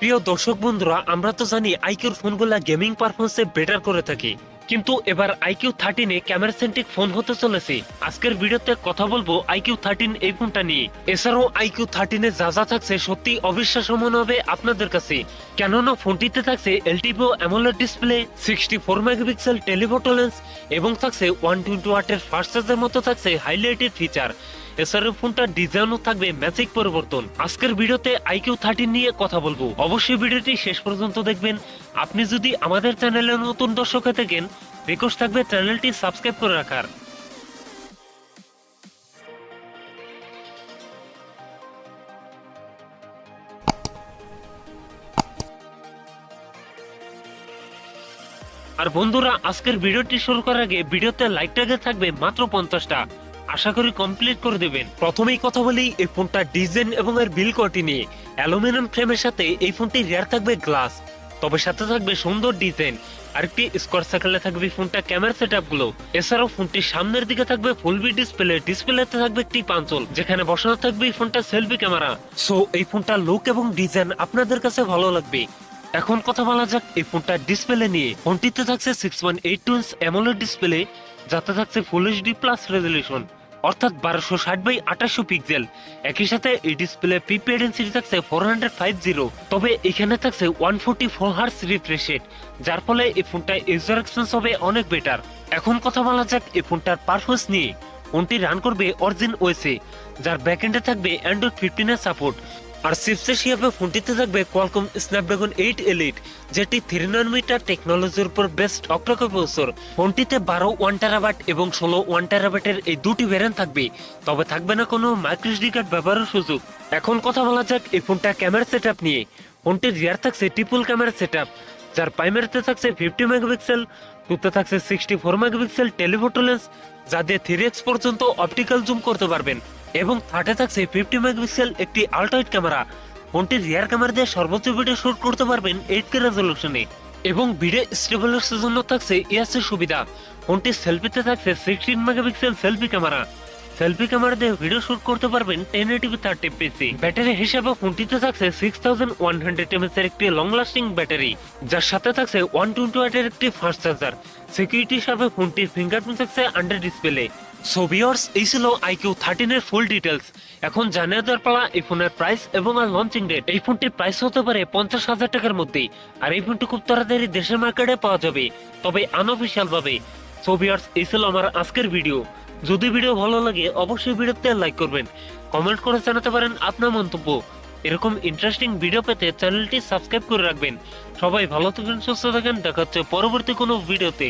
প্রিয় দর্শক বন্ধুরা, আমরা তো জানি আইকিউর ফোনগুলা গেমিং পারফরমেন্সে বেটার করে থাকে, কিন্তু এবার iQOO 13 ক্যামেরা সেন্ট্রিক ফোন হতে চলেছে। আজকের ভিডিওতে কথা বলবো iQOO 13 এই ফোনটা নিয়ে। এছাড়াও iQOO 13 যা যা থাকছে সত্যি অবিশ্বাস্য মনে হবে আপনাদের কাছে, কেননা ফোনটিতে থাকছে LTP AMOLED display, 64 megapixel telephoto lens এবং থাকছে 120 ওয়াটের ফাস্ট চার্জের মতো থাকছে হাইলাইটেড ফিচার। এছাড়াও ফোনটার ডিজাইনও থাকবে ম্যাজিক পরিবর্তন। আজকের ভিডিওতে iQOO 13 নিয়ে কথা বলবো, অবশ্যই ভিডিওটি শেষ পর্যন্ত দেখবেন। আপনি যদি আমাদের চ্যানেলে নতুন দর্শক হয়ে থাকেন, রিকোয়েস্ট থাকবে চ্যানেলটি সাবস্ক্রাইব করে রাখার। আর বন্ধুরা, আজকের ভিডিওটি শুরু করার আগে ভিডিওতে লাইক টার্গেট থাকবে মাত্র 50টা, আশা করি কমপ্লিট করে দেবেন। প্রথমেই কথা বলি এই ফোনটার ডিজাইন এবং এর বিল কোয়ালিটি নিয়ে। অ্যালুমিনিয়াম ফ্রেমের সাথে এই ফোনটি রিয়ার থাকবে গ্লাস, তবে সাথে থাকবে সুন্দর ডিজাইন। আরেকটি স্কোয়ার সার্কেলে থাকবে ফোনটা ক্যামেরা সেটআপ গুলো। এছাড়াও ফোনটির সামনের দিকে থাকবে ফুল বি ডিসপ্লে, ডিসপ্লেতে থাকবে একটি পাঞ্চল যেখানে বসানো থাকবে এই ফোনটা সেলফি ক্যামেরা। সো এই ফোনটার লুক এবং ডিজাইন আপনাদের কাছে ভালো লাগবে। এখন কথা বলা যাক এই ফোনটার ডিসপ্লে নিয়ে। ফোনটিতে থাকছে 6.82 ইঞ্চ অ্যামোলেড ডিসপ্লে, যাতে থাকছে ফুল এইচডি প্লাস রেজলিউশন, অর্থাৎ 1260x2800 পিক্সেল। একই সাথে এই ডিসপ্লে পিপি ডেনসিটি থাকছে 450, তবে এখানে থাকছে 144 হার্টজ রিফ্রেশ রেট, যার ফলে এই ফোনটা ইউজার এক্সপিরিয়েন্স হবে অনেক বেটার। এখন কথা বলা যাক এই ফোনটার পারফরমেন্স নিয়ে। ফোনটি রান করবে অরিজিন ওএসে, যার ব্যাকএন্ডে থাকবে অ্যান্ড্রয়েড 15 এর সাপোর্ট। আর চিপসেট হিসেবে ফোনটিতে থাকবে কোয়ালকম স্ন্যাপড্রাগন 8 এলিট, যেটি 3 ন্যানোমিটার টেকনোলজির উপর বেস্ট অক্টাকো প্রসেসর। ফোনটিতে 12 1 টেরাবাইট এবং 16 1 টেরাবাইটের এই দুটি ভ্যারিয়েন্ট থাকবে, তবে থাকবে না কোনো মাইক্রোএসডি কার্ড ব্যবহারের সুযোগ। এখন কথা বলা যাক এই ফোনটা ক্যামেরা সেটআপ নিয়ে। ফোনটির রিয়ার থাকছে ট্রিপল ক্যামেরা সেটআপ, যার প্রাইমারিতে থাকছে 50 মেগাপিক্সেল, টুতে থাকছে 64 মেগাপিক্সেল টেলিফটো লেন্স, যা দিয়ে 3x পর্যন্ত অপটিক্যাল জুম করতে পারবেন, এবং থার্ডে থাকছে 50 মেগাপিক্সেল একটি আল্ট্রাওয়াইড ক্যামেরা। ফোনটির রিয়ার ক্যামেরা দিয়ে সর্বোচ্চ ভিডিও শুট করতে পারবেন 8K রেজলিউশনে, এবং ভিডিও স্টেবলের জন্য থাকছে ইয়াসের সুবিধা। ফোনটির সেলফিতে থাকছে 16 megapixel selfie camera, selfie camera দিয়ে ভিডিও শুট করতে পারবেন 1080p 30fps। ব্যাটারি হিসেবে ফোনটিতে থাকছে 6100 mAh এর একটি লং লাস্টিং ব্যাটারি, যার সাথে থাকছে 120 ওয়াটের একটি ফাস্ট চার্জার। সিকিউরিটি হিসাবে ফোনটির ফিঙ্গারপ্রিন্ট থাকছে আন্ডার ডিসপ্লে। সো ভিউয়ার্স, এই ছিল iQOO 13 এর ফুল ডিটেলস। এখন জানিয়ে দেওয়ার পালা এই ফোনের প্রাইস এবং আর লঞ্চিং ডেট। এই ফোনটির প্রাইস হতে পারে 50,000 টাকার মধ্যে, আর এই ফোনটি খুব তাড়াতাড়ি দেশের মার্কেটে পাওয়া যাবে, তবে আনঅফিসিয়াল ভাবে। সো ভিউয়ার্স, এই ছিল আমার আজকের ভিডিও। যদি ভিডিও ভালো লাগে অবশ্যই ভিডিওতে লাইক করবেন, কমেন্ট করে জানাতে পারেন আপনার মন্তব্য। এরকম ইন্টারেস্টিং ভিডিও পেতে চ্যানেলটি সাবস্ক্রাইব করে রাখবেন। সবাই ভালো থাকেন, সুস্থ থাকেন, দেখা হচ্ছে পরবর্তী কোনো ভিডিওতে।